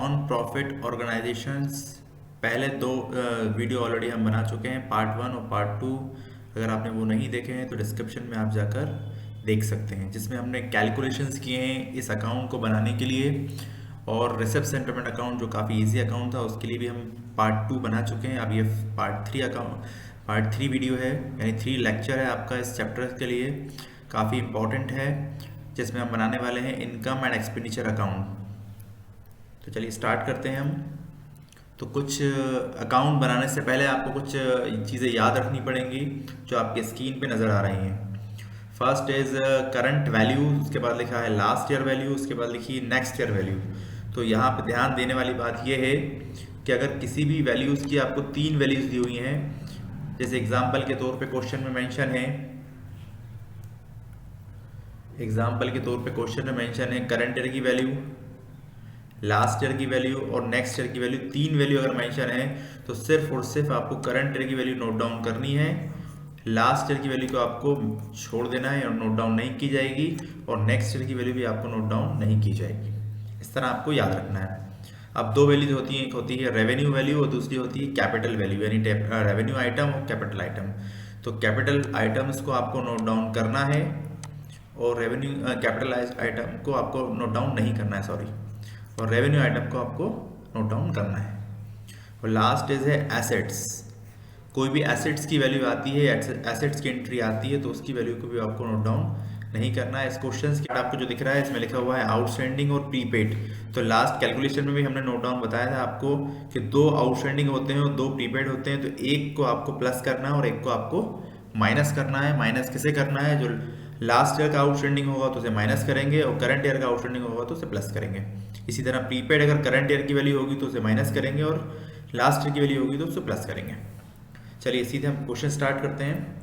Non profit organisations. पहले दो video already हम बना चुके हैं, पार्ट 1 और पार्ट 2। अगर आपने वो नहीं देखे हैं तो डिस्क्रिप्शन में आप जाकर देख सकते हैं, जिसमें हमने कैलकुलेशंस किए हैं इस अकाउंट को बनाने के लिए। और रिसिप्ट सेंटलमेंट अकाउंट जो काफ़ी इजी अकाउंट था, उसके लिए भी हम पार्ट 2 बना चुके हैं। अब ये पार्ट 3 वीडियो है, यानी 3 लेक्चर है आपका इस चैप्टर के लिए, काफ़ी इंपॉर्टेंट है, जिसमें हम बनाने वाले हैं इनकम एंड एक्सपेंडिचर अकाउंट। तो चलिए स्टार्ट करते हैं हम। तो कुछ अकाउंट बनाने से पहले आपको कुछ चीज़ें याद रखनी पड़ेंगी जो आपके स्क्रीन पे नज़र आ रही हैं। फर्स्ट इज करंट वैल्यू, उसके बाद लिखा है लास्ट ईयर वैल्यू, उसके बाद लिखी है नेक्स्ट ईयर वैल्यू। तो यहाँ पे ध्यान देने वाली बात यह है कि अगर किसी भी वैल्यूज़ की आपको 3 वैल्यूज़ दी हुई हैं, जैसे एग्जाम्पल के तौर पे क्वेश्चन में मेंशन है करंट ईयर की वैल्यू, लास्ट ईयर की वैल्यू और नेक्स्ट ईयर की वैल्यू, 3 वैल्यू अगर मेंशन है तो सिर्फ और सिर्फ आपको करंट ईयर की वैल्यू नोट डाउन करनी है। लास्ट ईयर की वैल्यू को आपको छोड़ देना है और नोट डाउन नहीं की जाएगी, और नेक्स्ट ईयर की वैल्यू भी आपको नोट डाउन नहीं की जाएगी। इस तरह आपको याद रखना है। अब दो वैल्यूज होती हैं, एक होती है रेवेन्यू वैल्यू और दूसरी होती है कैपिटल वैल्यू, यानी रेवेन्यू आइटम और कैपिटल आइटम। तो कैपिटल आइटम्स को आपको नोट डाउन करना है और रेवेन्यू कैपिटल आइटम को आपको नोट डाउन नहीं करना है, सॉरी, और रेवेन्यू आइटम को आपको नोट डाउन करना है। और लास्ट इज है एसेट्स। कोई भी एसेट्स की वैल्यू आती है, एसेट्स की एंट्री आती है, तो उसकी वैल्यू को भी आपको नोट डाउन नहीं करना है। इस क्वेश्चन के आपको जो दिख रहा है इसमें लिखा हुआ है आउटस्टैंडिंग और प्रीपेड। तो लास्ट कैलकुलेशन में भी हमने नोट डाउन बताया था आपको कि 2 आउटस्टैंडिंग होते हैं और 2 प्रीपेड होते हैं, तो एक को आपको प्लस करना है और एक को आपको माइनस करना है। माइनस किसे करना है? जो लास्ट ईयर का आउटस्टैंडिंग होगा तो उसे माइनस करेंगे, और करंट ईयर का आउटस्टैंडिंग होगा तो उसे प्लस करेंगे। इसी तरह प्रीपेड अगर करंट ईयर की वैल्यू होगी तो उसे माइनस करेंगे, और लास्ट ईयर की वैल्यू होगी तो उसे प्लस करेंगे। चलिए सीधे हम क्वेश्चन स्टार्ट करते हैं।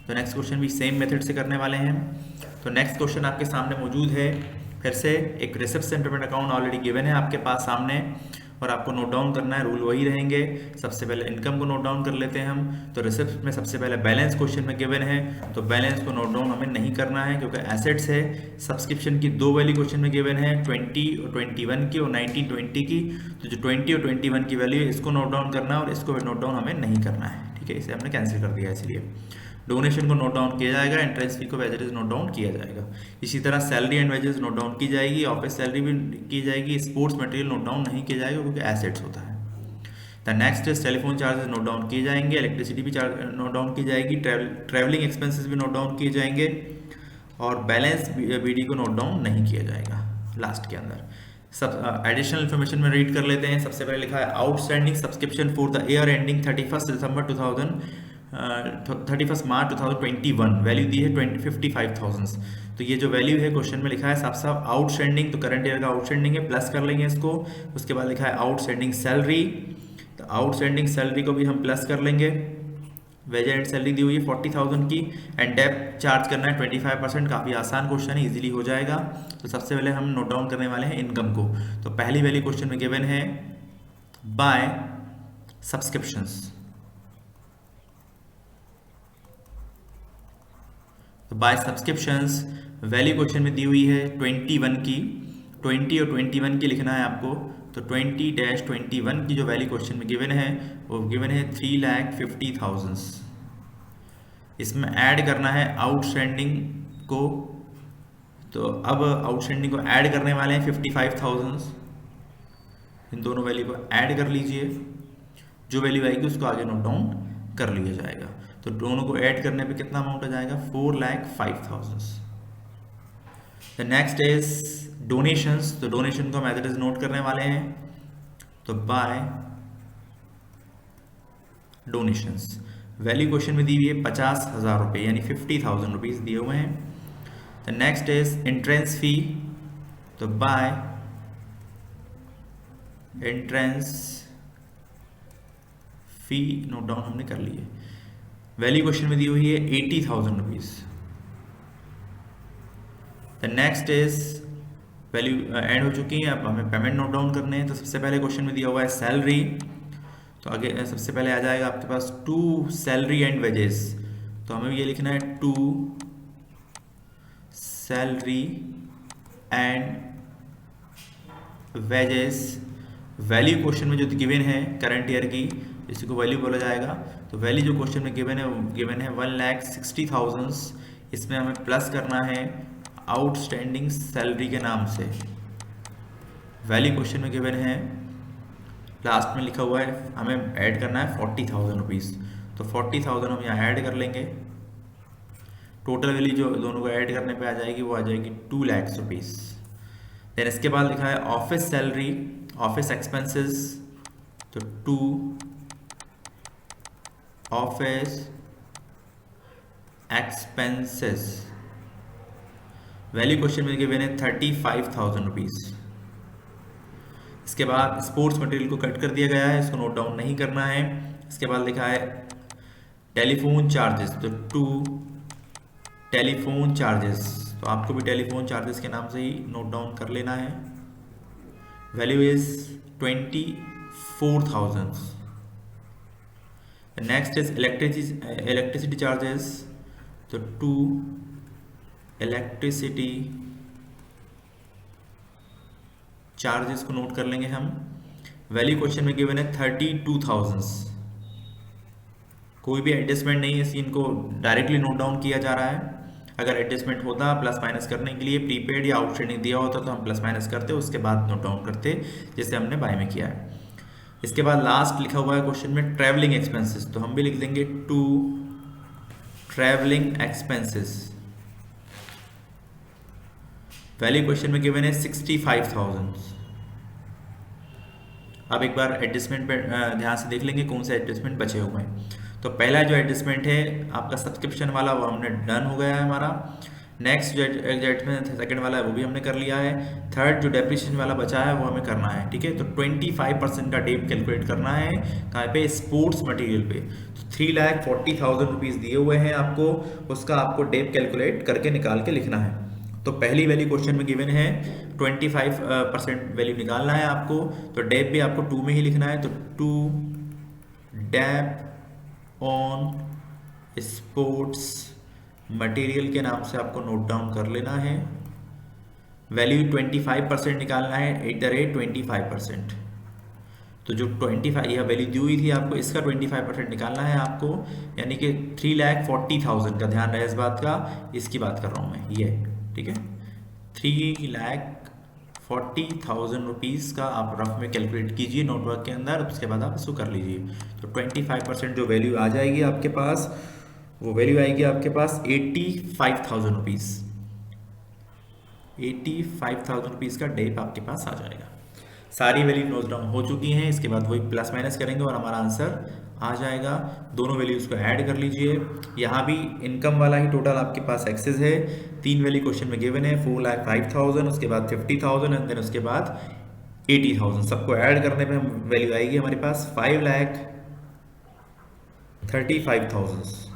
तो नेक्स्ट क्वेश्चन भी सेम मेथड से करने वाले हैं। तो नेक्स्ट क्वेश्चन आपके सामने मौजूद है। फिर से एक रिसिप्ट सेंटलमेंट अकाउंट ऑलरेडी गिवन है आपके पास सामने, और आपको नोट डाउन करना है। रूल वही रहेंगे। सबसे पहले इनकम को नोट डाउन कर लेते हैं हम। तो रिसिप्ट में सबसे पहले बैलेंस क्वेश्चन में गिवन है, तो बैलेंस को नोट डाउन हमें नहीं करना है क्योंकि एसेट्स है। सब्सक्रिप्शन की 2 वैल्यू क्वेश्चन में गिवन है, 20 और 21 की और 1920 की। तो जो 20 और 21 की वैल्यू है इसको नोट डाउन करना है, और इसको नोट डाउन हमें नहीं करना है। ठीक है, इसे हमने कैंसिल कर दिया है। इसलिए डोनेशन को नोट डाउन किया जाएगा, एंट्रेंस फी को वेजेस नोट डाउन किया जाएगा। इसी तरह salary and wages note down की जाएगी, ऑफिस सैलरी भी की जाएगी। स्पोर्ट्स मटेरियल नोट डाउन नहीं किया जाएगा क्योंकि एसेट्स होता है। The next is telephone charges note down किए जाएंगे, इलेक्ट्रिसिटी भी नोट डाउन की जाएगी, ट्रैवलिंग एक्सपेंसेस भी नोट डाउन किए जाएंगे, और बैलेंस बीडी को नोट डाउन नहीं किया जाएगा लास्ट के अंदर। सब एडिशनल इन्फॉर्मेशन में रीड कर लेते हैं। सबसे पहले लिखा है outstanding subscription for the year ending 31 March 2021। Value दी है 55,000। तो ये जो वैल्यू है क्वेश्चन में लिखा है साफ साफ आउटस्टैंडिंग, तो करंट ईयर का आउटस्टैंडिंग है, प्लस कर लेंगे इसको। उसके बाद लिखा है आउटस्टैंडिंग सैलरी, तो आउटस्टैंडिंग सैलरी को भी हम प्लस कर लेंगे। वेज एंड सैलरी दी हुई है 40,000 की, एंड डेप्ट चार्ज करना है 25%। काफ़ी आसान क्वेश्चन है, इजीली हो जाएगा। तो सबसे पहले हम नोट डाउन करने वाले हैं इनकम को। तो पहली वैल्यू क्वेश्चन में गिवन है बाय सब्सक्रिप्शंस। तो बाय सब्सक्रिप्शंस वैल्यू क्वेश्चन में दी हुई है 21 की। 20 और 21 की लिखना है आपको। तो 20-21 की जो वैल्यू क्वेश्चन में गिवन है वो गिवन है 3,50,000। इसमें ऐड करना है आउटस्टैंडिंग को। तो अब आउटस्टैंडिंग को ऐड करने वाले हैं 55,000। इन दोनों वैल्यू को ऐड कर लीजिए, जो वैल्यू आएगी उसको आगे नोट डाउन कर लिया जाएगा। तो दोनों को ऐड करने पे कितना अमाउंट आ जाएगा? 4,05,000। The next is donations. तो डोनेशन को हम एज इट इज नोट करने वाले हैं। तो बाय डोनेशंस वैल्यू क्वेश्चन में दी हुई है 50,000 रुपये, यानी 50,000 रुपीज दिए हुए हैं। The next is entrance fee. तो bye entrance fee note down हमने कर ली है। वैल्यू क्वेश्चन में दी हुई है 80,000 rupees. The next is value add हो चुकी है, अब हमें पेमेंट नोट डाउन करने हैं। तो सबसे पहले क्वेश्चन में दिया हुआ है सैलरी। तो आगे सबसे पहले आ जाएगा आपके पास 2 सैलरी एंड वेजेस। तो हमें ये लिखना है 2 salary and wages value question में जो गिवन है करंट ईयर की, इसी को वैल्यू बोला जाएगा। तो वैल्यू जो क्वेश्चन में गिवन है 1,60,000। इसमें हमें प्लस करना है आउटस्टैंडिंग सैलरी के नाम से। वैल्यू क्वेश्चन में गिवन है, लास्ट में लिखा हुआ है, हमें ऐड करना है 40,000 रुपीज़। तो 40,000 हम यहाँ ऐड कर लेंगे। टोटल वैल्यू जो दोनों को ऐड करने पे आ जाएगी वो आ जाएगी 2 लाख रुपीज़। देन इसके बाद लिखा है ऑफिस सैलरी, ऑफिस एक्सपेंसेस, तो 2 ऑफिस एक्सपेंसेस। वैल्यू क्वेश्चन में गिवन है 35,000 रुपीज़। इसके बाद स्पोर्ट्स मटेरियल को कट कर दिया गया है, इसको नोट डाउन नहीं करना है। इसके बाद लिखा है टेलीफोन चार्जेस, तो 2 टेलीफोन चार्जेस, तो आपको भी टेलीफोन चार्जेस के नाम से ही नोट डाउन कर लेना है। Value is 24,000। Next is electricity charges, तो 2 इलेक्ट्रिसिटी चार्जेस को नोट कर लेंगे हम। वैल्यू क्वेश्चन में गिवन है 32,000। कोई भी एडजस्टमेंट नहीं है, सीन को डायरेक्टली नोट डाउन किया जा रहा है। अगर एडजस्टमेंट होता प्लस माइनस करने के लिए, प्रीपेड या आउटस्टैंडिंग दिया होता तो हम प्लस माइनस करते, उसके बाद नोट डाउन करते, जैसे हमने बाय में किया है। इसके बाद लास्ट लिखा हुआ है क्वेश्चन में ट्रैवलिंग एक्सपेंसेस, तो हम भी लिख देंगे 2 ट्रैवलिंग एक्सपेंसेस। वैल्यू क्वेश्चन में गिवन है 65,000। अब एक बार एडजस्टमेंट पे ध्यान से देख लेंगे कौन से एडजस्टमेंट बचे हुए हैं। तो पहला जो एडजस्टमेंट है आपका सब्सक्रिप्शन वाला, वो हमने डन हो गया है हमारा। नेक्स्ट जो एडजस्टमेंट सेकंड वाला है वो भी हमने कर लिया है। थर्ड जो डेप्रिसिएशन वाला बचा है वो हमें करना है, ठीक है। तो 25% का डेप कैलकुलेट करना है, कहाँ पे, स्पोर्ट्स मटेरियल पे। तो 3,40,000 रुपीज़ दिए हुए हैं आपको, उसका आपको डेप कैलकुलेट करके निकाल के लिखना है। तो पहली वैल्यू क्वेश्चन में गिवन है 25% वैल्यू निकालना है आपको, तो डेप भी आपको 2 में ही लिखना है। तो 2 डेप ऑन स्पोर्ट्स मटेरियल के नाम से आपको नोट डाउन कर लेना है। वैल्यू 25% निकालना है, @25%। तो जो 25 यह वैल्यू दी हुई थी आपको, इसका 25% निकालना है आपको, यानी कि 3,40,000 का। ध्यान रहे इस बात का, इसकी बात कर रहा हूँ मैं, ये ठीक है। 3,40,000 रुपीज़ का आप रफ में कैलकुलेट कीजिए नोटवर्क के अंदर, उसके बाद आप इसको कर लीजिए। तो 25% जो वैल्यू आ जाएगी आपके पास, वो वैल्यू आएगी आपके पास 85,000 रुपीज़। 85,000 रुपीज़ का डेप आपके पास आ जाएगा। सारी वैल्यू नोट डाउन हो चुकी हैं। इसके बाद वही प्लस माइनस करेंगे और हमारा आंसर आ जाएगा। दोनों वैल्यूज़ को ऐड कर लीजिए। यहाँ भी इनकम वाला ही टोटल आपके पास एक्सेस है। 3 वैल्यू क्वेश्चन में गिवन है, 4,05,000, उसके बाद 50,000 एंड देन उसके बाद 80,000। सबको ऐड करने पे वैल्यू आएगी हमारे पास 5,35,000।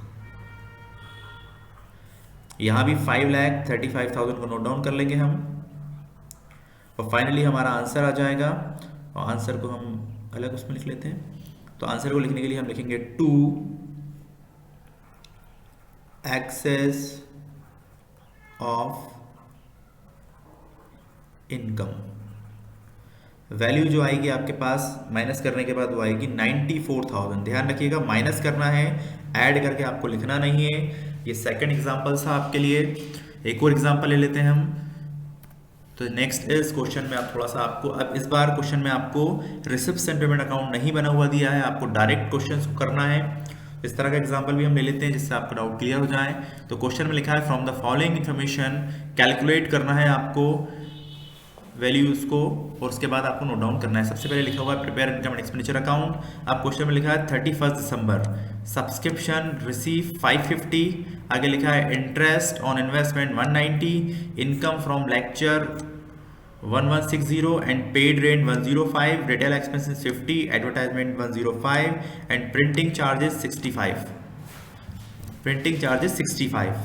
यहाँ भी 5,35,000 को नोट डाउन कर लेंगे हम, और फाइनली हमारा आंसर आ जाएगा। और आंसर को हम अलग उसमें लिख लेते हैं। तो आंसर को लिखने के लिए हम लिखेंगे 2 एक्सेस ऑफ इनकम। वैल्यू जो आएगी आपके पास माइनस करने के बाद वो आएगी 94,000। ध्यान रखिएगा, माइनस करना है, ऐड करके आपको लिखना नहीं है। ये सेकंड एग्जांपल था आपके लिए। एक और एग्जांपल ले लेते हैं हम। तो नेक्स्ट इस क्वेश्चन में आप थोड़ा सा आपको, अब इस बार क्वेश्चन में आपको रिसिप्ट एंड पेमेंट अकाउंट नहीं बना हुआ दिया है, आपको डायरेक्ट क्वेश्चन करना है। इस तरह का एग्जांपल भी हम ले लेते हैं जिससे आपका डाउट क्लियर हो जाए। तो क्वेश्चन में लिखा है from the following information, calculate करना है आपको वैल्यूज को, और उसके बाद आपको नोट डाउन करना है। सबसे पहले लिखा हुआ है prepare income and expenditure account. अब क्वेश्चन में लिखा है 31 दिसंबर, सब्सक्रिप्शन रिसीव 550, आगे लिखा है interest on investment 190, income from lecture 1160 and paid rent 105, retail expenses 50, advertisement 105 and printing charges 65। Printing charges 65,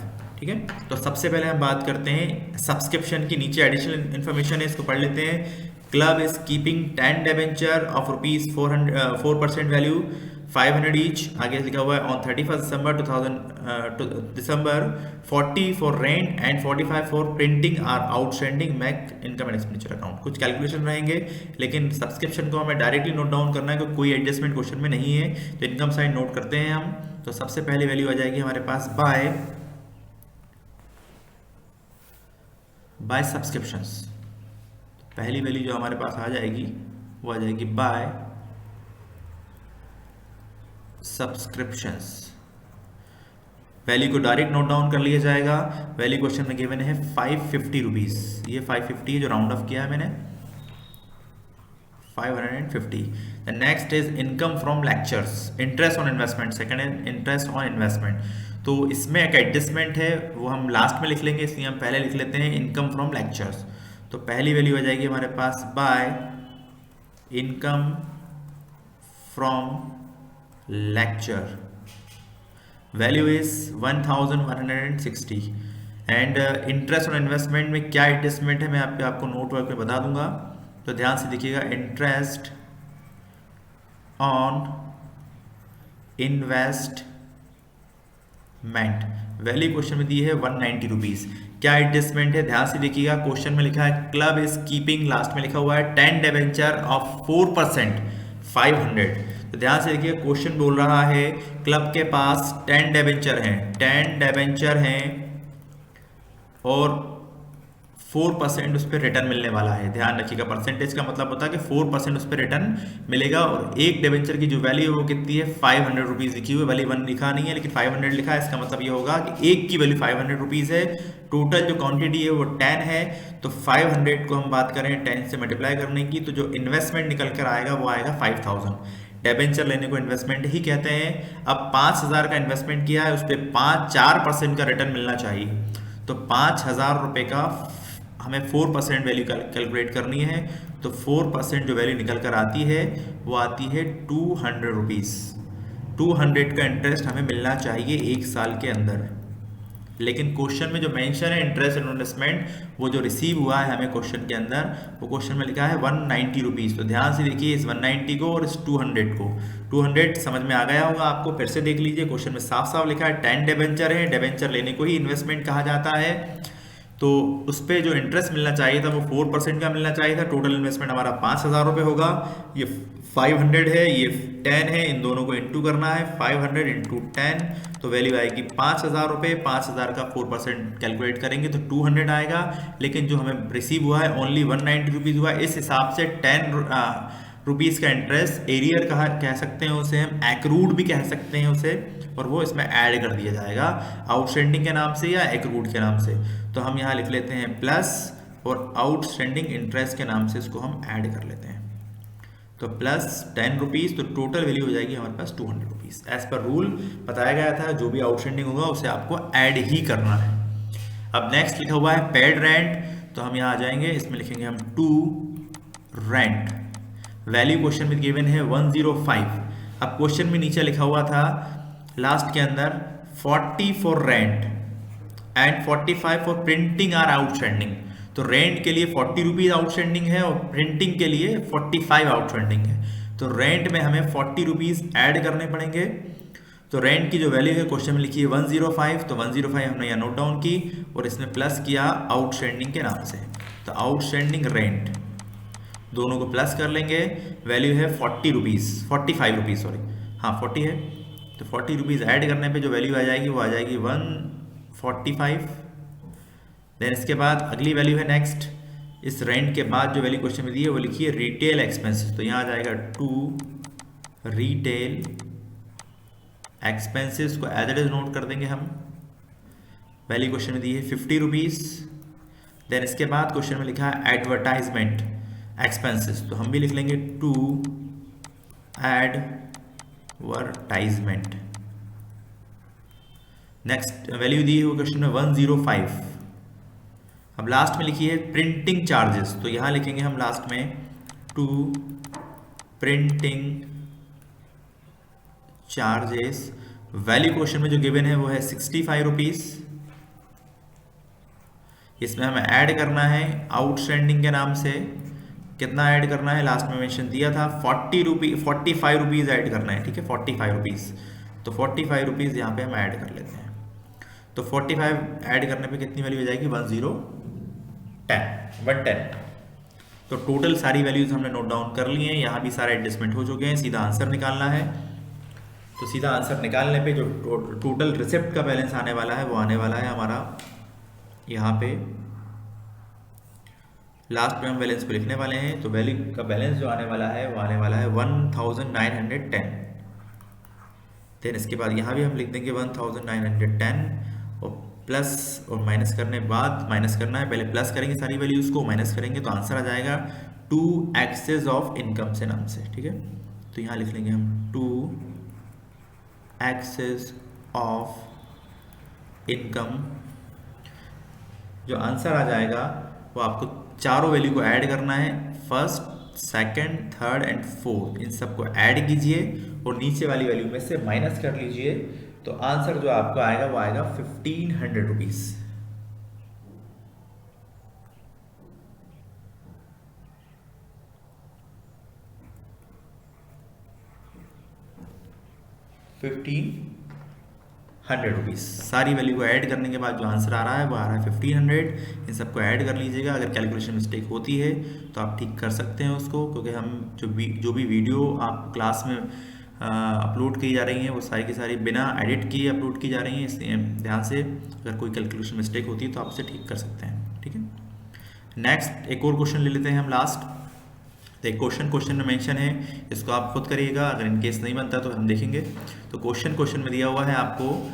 ठीक है। तो सबसे पहले हम बात करते हैं सब्सक्रिप्शन की। नीचे एडिशनल इन्फॉर्मेशन है, इसको पढ़ लेते हैं। Club is keeping 10 debenture of ₹4% value 500 each. आगे लिखा हुआ है on 31 December 40 for rent and 45 for printing are outstanding make income and expenditure account. कुछ कैलकुलेशन रहेंगे, लेकिन सब्सक्रिप्शन को हमें डायरेक्टली नोट डाउन करना है क्योंकि कोई एडजस्टमेंट क्वेश्चन में नहीं है। तो इनकम साइड नोट करते हैं हम। तो सबसे पहले वैल्यू आ जाएगी हमारे पास बाय सब्सक्रिप्शंस। पहली वैल्यू जो हमारे पास आ जाएगी वो आ जाएगी बाय सब्सक्रिप्शंस। वैल्यू को डायरेक्ट नोट डाउन कर लिया जाएगा। वैल्यू क्वेश्चन में गिवन है 550 रुपीज। ये 550 है जो राउंड ऑफ किया है मैंने, 550। The next is income from lectures, interest on investment. Second है इंटरेस्ट ऑन इन्वेस्टमेंट। तो इसमें एक एडजस्टमेंट है, वो हम लास्ट में लिख लेंगे, इसलिए हम पहले लिख लेते हैं इनकम फ्रॉम लेक्चर्स। तो पहली वैल्यू आ जाएगी हमारे पास by income from lecture. Value is 1160। And interest on investment में क्या एडजस्टमेंट है मैं आपको नोटवर्क में बता दूंगा, तो ध्यान से देखिएगा। Interest on investment value question में दी है 190 रुपीज। क्या एडजस्टमेंट है ध्यान से देखिएगा। क्वेश्चन में लिखा है क्लब इज कीपिंग, लास्ट में लिखा हुआ है 10 डिबेंचर ऑफ 4% 500। तो ध्यान से देखिए क्वेश्चन बोल रहा है क्लब के पास 10 डिबेंचर हैं, 10 डिबेंचर हैं और 4% उस पर रिटर्न मिलने वाला है। ध्यान रखिएगा, परसेंटेज का मतलब होता है कि 4% उस पर रिटर्न मिलेगा। और एक डिबेंचर की जो वैल्यू है वो कितनी है 500 रुपीज़ लिखी हुई है, वैल्यू 1 लिखा नहीं है लेकिन 500 लिखा है। इसका मतलब ये होगा कि एक की वैल्यू 500 रुपीज़ है। टोटल जो क्वांटिटी है वो 10 है। तो 500 को हम बात करें 10 से मल्टीप्लाई करने की, तो जो इन्वेस्टमेंट निकल कर आएगा वो आएगा 5000। डिबेंचर लेने को इन्वेस्टमेंट ही कहते हैं। अब 5000 का इन्वेस्टमेंट किया है, उस पर 4% का रिटर्न मिलना चाहिए। तो 5000 रुपये का हमें 4% वैल्यू कैलकुलेट करनी है। तो 4% जो वैल्यू निकल कर आती है वो आती है 200 रुपीज़। 200 का इंटरेस्ट हमें मिलना चाहिए एक साल के अंदर। लेकिन क्वेश्चन में जो मेंशन है इंटरेस्ट एंड इन्वेस्टमेंट, वो जो रिसीव हुआ है हमें क्वेश्चन के अंदर, वो क्वेश्चन में लिखा है 190 रुपीज़। तो ध्यान से देखिए इस 190 को और इस 200 को। 200 समझ में आ गया होगा आपको, फिर से देख लीजिए क्वेश्चन में साफ साफ लिखा है 10 डिबेंचर है, डिबेंचर लेने को ही इन्वेस्टमेंट कहा जाता है। तो उस पर जो इंटरेस्ट मिलना चाहिए था वो 4% का मिलना चाहिए था। टोटल इन्वेस्टमेंट हमारा 5000 रुपये होगा। ये 500 है, ये 10 है, इन दोनों को इंटू करना है। 500 इंटू 10 तो वैल्यू आएगी 5000 रुपये। 5000 का 4% कैलकुलेट करेंगे तो 200 आएगा। लेकिन जो हमें रिसीव हुआ है ओनली 190 रुपीज़ हुआ। इस हिसाब से 10 रुपीज़ का इंटरेस्ट एरियर कह सकते हैं उसे, हम एक्रूड भी कह सकते हैं उसे, और वो इसमें ऐड कर दिया जाएगा आउटस्टैंडिंग के नाम से या एक्रूड के नाम से। तो हम यहाँ लिख लेते हैं प्लस और आउटस्टैंडिंग इंटरेस्ट के नाम से इसको हम ऐड कर लेते हैं। तो प्लस 10 रुपीज़, तो टोटल वैल्यू हो जाएगी हमारे पास 200 रुपीज़। एज पर रूल बताया गया था जो भी आउटस्टैंडिंग होगा उसे आपको ऐड ही करना है। अब नेक्स्ट लिखा हुआ है पेड रेंट। तो हम यहाँ आ जाएंगे, इसमें लिखेंगे हम टू रेंट। वैल्यू क्वेश्चन में गिवन है 105। अब क्वेश्चन में नीचे लिखा हुआ था लास्ट के अंदर 40 for rent and 45 for printing are outstanding. तो रेंट के लिए 40 रुपीज़ आउटस्टैंडिंग है और प्रिंटिंग के लिए 45 आउटस्टैंडिंग है। तो रेंट में हमें 40 रुपीज़ ऐड करने पड़ेंगे। तो रेंट की जो वैल्यू है क्वेश्चन में लिखी है 105। तो 105 हमने यहाँ नोट डाउन की और इसमें प्लस किया आउटस्टैंडिंग के नाम से। तो आउटस्टैंडिंग रेंट दोनों को प्लस कर लेंगे। वैल्यू है 40 रुपीज़, 45 रुपीज़ सॉरी, हाँ 40 है। तो 40 रुपीज़ ऐड करने पे जो वैल्यू आ जाएगी वो आ जाएगी 145। देन इसके बाद अगली वैल्यू है नेक्स्ट। इस रेंट के बाद जो वैल्यू क्वेश्चन में दी है वो लिखी है रिटेल एक्सपेंसेस। तो यहाँ आ जाएगा टू रिटेल एक्सपेंसेस को एज इट इज नोट कर देंगे हम। वैल्यू क्वेश्चन में दी है 50 रुपीज़। देन इसके बाद क्वेश्चन में लिखा है एडवर्टाइजमेंट एक्सपेंसेस। तो हम भी लिख लेंगे टू एडवर्टाइजमेंट। नेक्स्ट वैल्यू दी है वो क्वेश्चन में 105। अब लास्ट में लिखी है प्रिंटिंग चार्जेस। तो यहां लिखेंगे हम लास्ट में to printing charges. Value question में जो गिवन है वो है 65 रुपीज़। इसमें हमें ऐड करना है आउटस्टैंडिंग के नाम से कितना ऐड करना है, लास्ट में मेंशन दिया था 45 रुपीज़ ऐड करना है, ठीक है, 45 रुपीज़। तो 45 रुपीज़ यहाँ पे हम ऐड कर लेते हैं। तो 45 ऐड करने पे कितनी वैल्यू हो जाएगी, 110। तो टोटल सारी वैल्यूज हमने नोट डाउन कर ली हैं, यहाँ भी सारे एडजस्टमेंट हो चुके हैं, सीधा आंसर निकालना है। तो सीधा आंसर निकालने पे जो टोटल रिसिप्ट का बैलेंस आने वाला है वो आने वाला है हमारा यहाँ पे लास्ट में हम बैलेंस को लिखने वाले हैं। तो वैल्यू का बैलेंस जो आने वाला है वो आने वाला है 1910। देन इसके बाद यहाँ भी हम लिख देंगे 1910 और प्लस और माइनस करने बाद माइनस करना है, पहले प्लस करेंगे सारी वैल्यूज को, माइनस करेंगे तो आंसर आ जाएगा 2 एक्सेस ऑफ इनकम से नाम से, ठीक है। तो यहाँ लिख लेंगे हम 2 एक्सेस ऑफ इनकम। जो आंसर आ जाएगा वो आपको चारों वैल्यू को ऐड करना है, first, second, third and fourth, इन सबको ऐड कीजिए और नीचे वाली वैल्यू में से माइनस कर लीजिए। तो आंसर जो आपको आएगा वो आएगा 1500 रुपीज। ₹1500 सारी वैल्यू को ऐड करने के बाद जो आंसर आ रहा है वो आ रहा है 1500। इन सबको ऐड कर लीजिएगा, अगर कैलकुलेशन मिस्टेक होती है तो आप ठीक कर सकते हैं उसको, क्योंकि हम जो भी वीडियो आप क्लास में अपलोड की जा रही हैं वो सारी की सारी बिना एडिट किए अपलोड की जा रही हैं, इसलिए ध्यान से अगर कोई कैलकुलेशन मिस्टेक होती है तो आप उसे ठीक कर सकते हैं, ठीक है। नेक्स्ट एक और क्वेश्चन ले लेते हैं हम लास्ट। तो एक क्वेश्चन में मेंशन है, इसको आप खुद करिएगा, अगर इनकेस नहीं बनता तो हम देखेंगे। तो क्वेश्चन में दिया हुआ है आपको,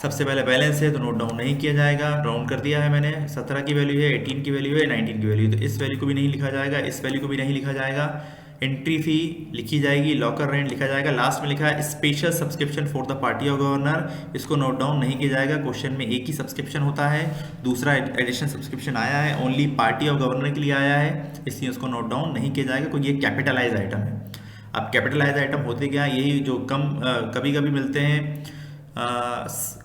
सबसे पहले बैलेंस है तो नोट डाउन नहीं किया जाएगा, डाउन कर दिया है मैंने। 17 की वैल्यू है, 18 की वैल्यू है, 19 की वैल्यू, तो इस वैल्यू को भी नहीं लिखा जाएगा, इस वैल्यू को भी नहीं लिखा जाएगा। एंट्री फी लिखी जाएगी, लॉकर रेंट लिखा जाएगा, लास्ट में लिखा है special subscription for the party of governor, इसको नोट डाउन नहीं किया जाएगा। क्वेश्चन में एक ही सब्सक्रिप्शन होता है, दूसरा एडिशनल सब्सक्रिप्शन आया है ओनली पार्टी ऑफ गवर्नर के लिए आया है, इसलिए उसको नोट डाउन नहीं किया जाएगा, क्योंकि ये कैपिटलाइज आइटम है। अब कैपिटलाइज आइटम होते क्या, यही जो कभी कभी मिलते हैं,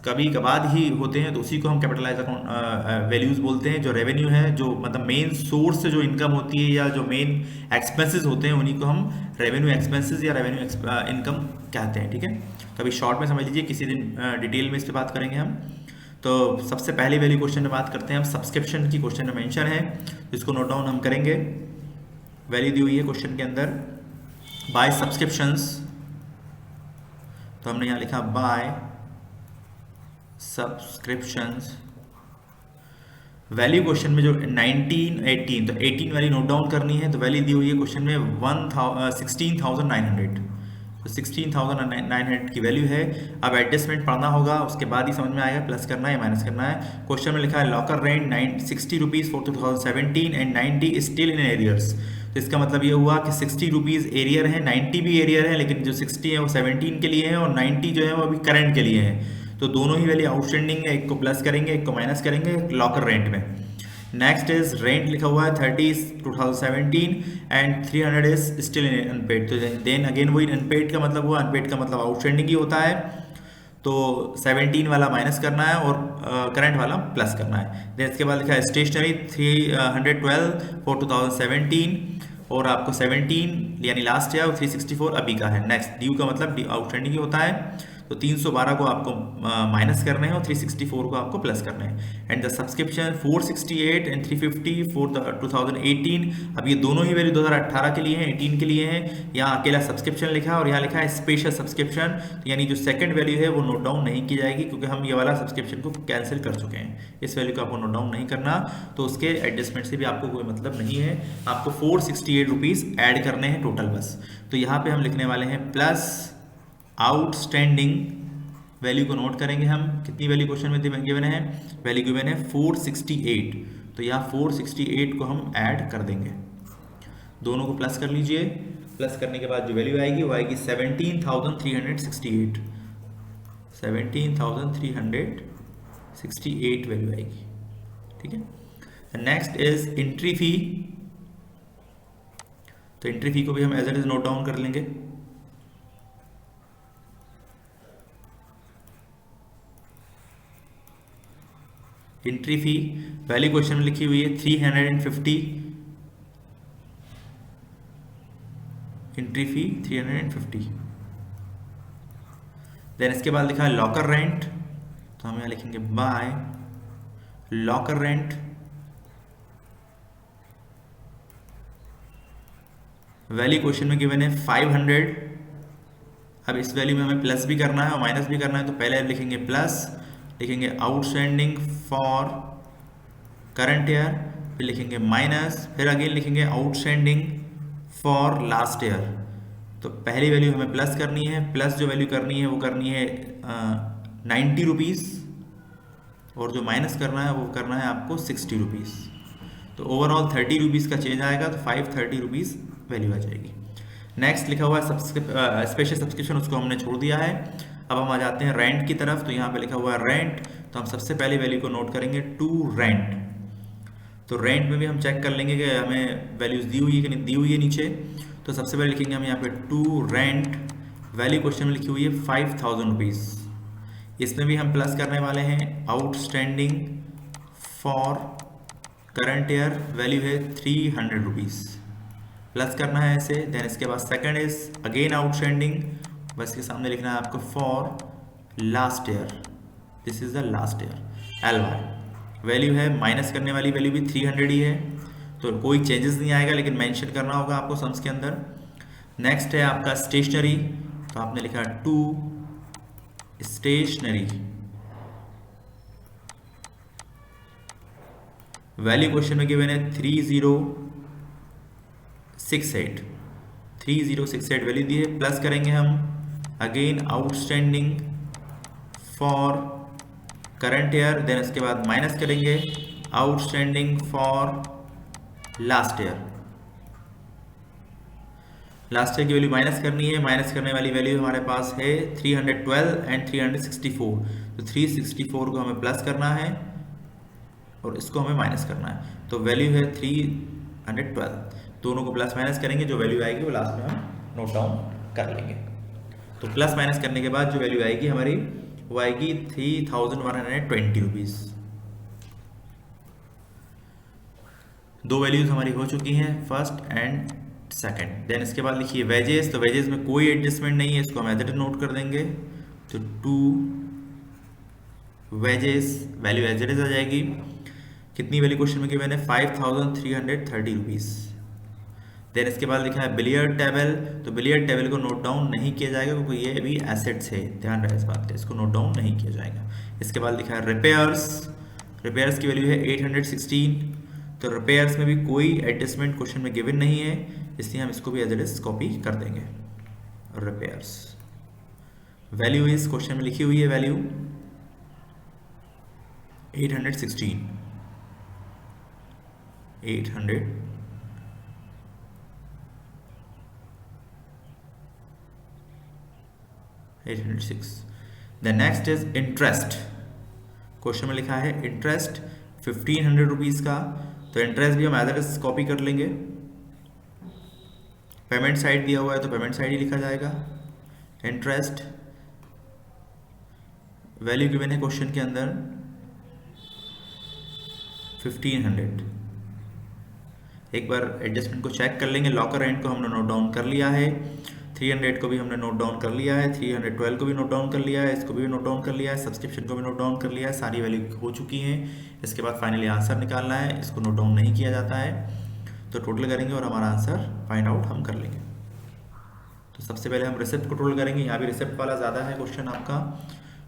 कभी कभार ही होते हैं, तो उसी को हम कैपिटलाइज अकाउंट वैल्यूज बोलते हैं। जो रेवेन्यू है, जो मतलब मेन सोर्स से जो इनकम होती है या जो मेन एक्सपेंसेस होते हैं, उन्हीं को हम रेवेन्यू एक्सपेंसेस या रेवेन्यू इनकम कहते हैं, ठीक है। तो अभी शॉर्ट में समझ लीजिए, किसी दिन डिटेल में इस पर बात करेंगे हम। तो सबसे पहले वाली क्वेश्चन में बात करते हैं हम, सब्सक्रिप्शन की क्वेश्चन में मेंशन है, इसको नोट डाउन हम करेंगे। वैल्यू दी हुई है क्वेश्चन के अंदर, बाय सब्सक्रिप्शंस, तो हमने यहाँ लिखा बाय सब्सक्रिप्शंस। वैल्यू क्वेश्चन में जो 19, 18, तो 18 वैल्यू नोट डाउन करनी है, तो वैल्यू दी हुई है क्वेश्चन में 16,900, तो 16,900 की वैल्यू है। अब एडजस्टमेंट पढ़ना होगा, उसके बाद ही समझ में आएगा प्लस करना है या माइनस करना है। क्वेश्चन में लिखा है locker rent 60 rupees for 2017 and 90 still in arrears. तो इसका मतलब ये हुआ कि 60 रुपीज़ एरियर है, 90 भी एरियर है, लेकिन जो 60 है वो 17 के लिए है और 90 जो है वो अभी करंट के लिए है। तो दोनों ही वैल्यू आउटस्टैंडिंग है, एक को प्लस करेंगे एक को माइनस करेंगे लॉकर रेंट में। नेक्स्ट इज रेंट लिखा हुआ है 30 2017 and 300 is still in unpaid. तो देन अगेन वही अनपेड का मतलब हुआ, अनपेड का मतलब आउटस्टैंडिंग ही होता है। तो 17 वाला माइनस करना है और करंट वाला प्लस करना है। देन इसके बाद लिखा है स्टेशनरी 312 फॉर 2017 और आपको 17 यानी लास्ट ईयर 364 अभी का है। नेक्स्ट ड्यू का मतलब आउटस्टैंडिंग ही होता है, तो 312 को आपको माइनस करने हैं और 364 को आपको प्लस करने हैं। And the subscription 468 and 350 for the 2018। अब ये दोनों ही वैल्यू 2018 के लिए हैं, 18 के लिए हैं। यहाँ अकेला सब्सक्रिप्शन लिखा है और यहाँ लिखा है स्पेशल सब्सक्रिप्शन, तो यानी जो सेकंड वैल्यू है वो नोट डाउन नहीं की जाएगी, क्योंकि हम ये वाला सब्सक्रिप्शन को कैंसिल कर चुके हैं। इस वैल्यू को आपको नोट डाउन नहीं करना, तो उसके एडजस्टमेंट से भी आपको कोई मतलब नहीं है। आपको 468 रुपीज़ ऐड करने हैं टोटल बस। तो यहाँ पे हम लिखने वाले हैं प्लस आउटस्टैंडिंग वैल्यू को नोट करेंगे हम। कितनी वैल्यू क्वेश्चन में गिवन है, वैल्यू गिवन है 468, तो यहाँ 468 को हम ऐड कर देंगे, दोनों को प्लस कर लीजिए। प्लस करने के बाद जो वैल्यू आएगी वो आएगी 17,368, 17,368 वैल्यू आएगी, ठीक है। नेक्स्ट इज एंट्री फी, तो एंट्री फी को भी हम as it is note down कर लेंगे। एंट्री फी वैल्यू क्वेश्चन में लिखी हुई है 350 एंट्री फी 350। देन इसके बाद लिखा है लॉकर रेंट, तो हम यहाँ लिखेंगे by locker rent. Value question में गिवन है 500। अब इस वैल्यू में हमें प्लस भी करना है और माइनस भी करना है, तो पहले लिखेंगे प्लस, लिखेंगे आउटस्टैंडिंग फॉर करंट ईयर, फिर लिखेंगे माइनस, फिर अगेन लिखेंगे आउटस्टैंडिंग फॉर लास्ट ईयर। तो पहली वैल्यू हमें प्लस करनी है, प्लस जो वैल्यू करनी है वो करनी है 90 रुपीज़, और जो माइनस करना है वो करना है आपको 60 रुपीज़। तो ओवरऑल 30 रुपीज़ का चेंज आएगा, तो 530 रुपीज़ वैल्यू आ जाएगी। नेक्स्ट लिखा हुआ है स्पेशल सब्सक्रिप्शन, उसको हमने छोड़ दिया है। अब हम आ जाते हैं रेंट की तरफ, तो यहाँ पे लिखा हुआ है रेंट, तो हम सबसे पहले वैल्यू को नोट करेंगे टू रेंट। तो रेंट में भी हम चेक कर लेंगे कि हमें वैल्यूज दी हुई है कि नहीं दी हुई है नीचे। तो सबसे पहले लिखेंगे हम यहाँ पे टू रेंट, वैल्यू क्वेश्चन में लिखी हुई है 5000 रुपीज़। इसमें भी हम प्लस करने वाले हैं outstanding for current year, value है 300 रुपीज़, प्लस करना है ऐसे। देन इसके बाद सेकंड इज अगेन आउटस्टैंडिंग, बस के सामने लिखना है आपको for last year, this is the last year LY। Value है माइनस करने वाली वैल्यू भी 300 ही है, तो कोई चेंजेस नहीं आएगा, लेकिन मेंशन करना होगा आपको सम्स के अंदर। नेक्स्ट है आपका स्टेशनरी, तो आपने लिखा टू स्टेशनरी, वैल्यू क्वेश्चन में गिवन है 3068 वैल्यू दी है, प्लस करेंगे हम again outstanding for current year, then इसके बाद माइनस करेंगे outstanding for last year. Last year की वैल्यू माइनस करनी है, माइनस करने वाली वैल्यू हमारे पास है 312 एंड 364, तो 364 को हमें प्लस करना है और इसको हमें माइनस करना है, तो वैल्यू है 312। दोनों को प्लस माइनस करेंगे, जो वैल्यू आएगी वो लास्ट में हम नोट डाउन कर लेंगे। तो प्लस माइनस करने के बाद जो वैल्यू आएगी हमारी वो आएगी 3120 रुपीज़। दो वैल्यूज हमारी हो चुकी हैं, फर्स्ट एंड सेकंड। देन इसके बाद लिखिए वेजेस, तो वेजेस में कोई एडजस्टमेंट नहीं है, इसको हम एज इट इज नोट कर देंगे। तो to wages value as it is आ जाएगी। कितनी वैल्यू क्वेश्चन में गिवन है 5330 रुपीज़। देन इसके बाद लिखा है बिलियर्ड टेबल, तो बिलियर्ड टेबल को नोट डाउन नहीं किया जाएगा क्योंकि ये भी एसेट्स है, ध्यान रहे इस बात का, इसको नोट डाउन नहीं किया जाएगा। इसके बाद लिखा है रिपेयर्स, रिपेयर्स की वैल्यू है 816, तो रिपेयर्स में भी कोई एडजस्टमेंट क्वेश्चन में गिवन नहीं है, इसलिए हम इसको भी एज इट इज कॉपी कर देंगे। रिपेयर्स वैल्यू इस क्वेश्चन में लिखी हुई है, value 816 806। The next is interest, question में लिखा है इंटरेस्ट 1500 रुपीज़ का, तो इंटरेस्ट भी हम एज इट इज कॉपी कर लेंगे। पेमेंट साइड दिया हुआ है तो पेमेंट साइड ही लिखा जाएगा। इंटरेस्ट वैल्यू गिवन है क्वेश्चन के अंदर 1500। एक बार एडजस्टमेंट को चेक कर लेंगे। लॉकर रेंट को हमने नोट डाउन कर लिया है, 300 को भी हमने नोट डाउन कर लिया है, 312 को भी नोट डाउन कर लिया है, इसको भी नोट डाउन कर लिया है, सब्सक्रिप्शन को भी नोट डाउन कर लिया है, सारी वैल्यू हो चुकी हैं। इसके बाद फाइनली आंसर निकालना है, इसको नोट डाउन नहीं किया जाता है, तो टोटल करेंगे और हमारा आंसर फाइंड आउट हम कर लेंगे। तो सबसे पहले हम रिसिप्ट को टोटल करेंगे, यहाँ भी रिसिप्ट वाला ज़्यादा है क्वेश्चन आपका,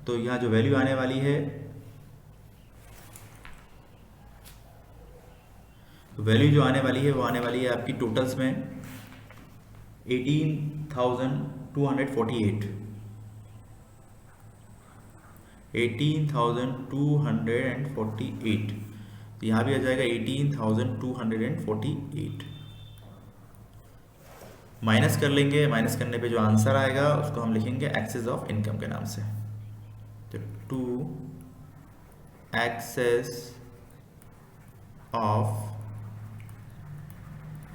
तो यहाँ जो वैल्यू आने वाली है, वैल्यू जो आने वाली है वो आने वाली है आपकी टोटल्स में 18,248, 18,248, तो यहाँ भी आ जाएगा 18,248। माइनस कर लेंगे, माइनस करने पे जो आंसर आएगा उसको हम लिखेंगे एक्सेस ऑफ इनकम के नाम से। तो टू एक्सेस ऑफ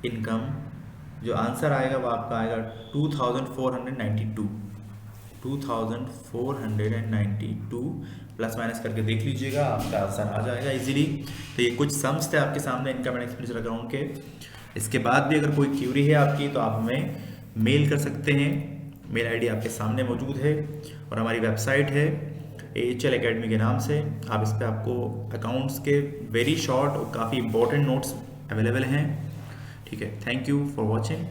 इनकम, जो आंसर आएगा वो आपका आएगा 2492 प्लस माइनस करके देख लीजिएगा, आपका आंसर आ जाएगा इजीली। तो ये कुछ सम्स थे आपके सामने इनकम एंड एक्सपेंडिचर अकाउंट के। इसके बाद भी अगर कोई क्यूरी है आपकी तो आप हमें मेल कर सकते हैं। मेल आईडी आपके सामने मौजूद है और हमारी वेबसाइट है AHL एकेडमी के नाम से। आप इस पर आपको अकाउंट्स के वेरी शॉर्ट और काफ़ी इंपॉर्टेंट नोट्स अवेलेबल हैं। ठीक है, थैंक यू फॉर वॉचिंग।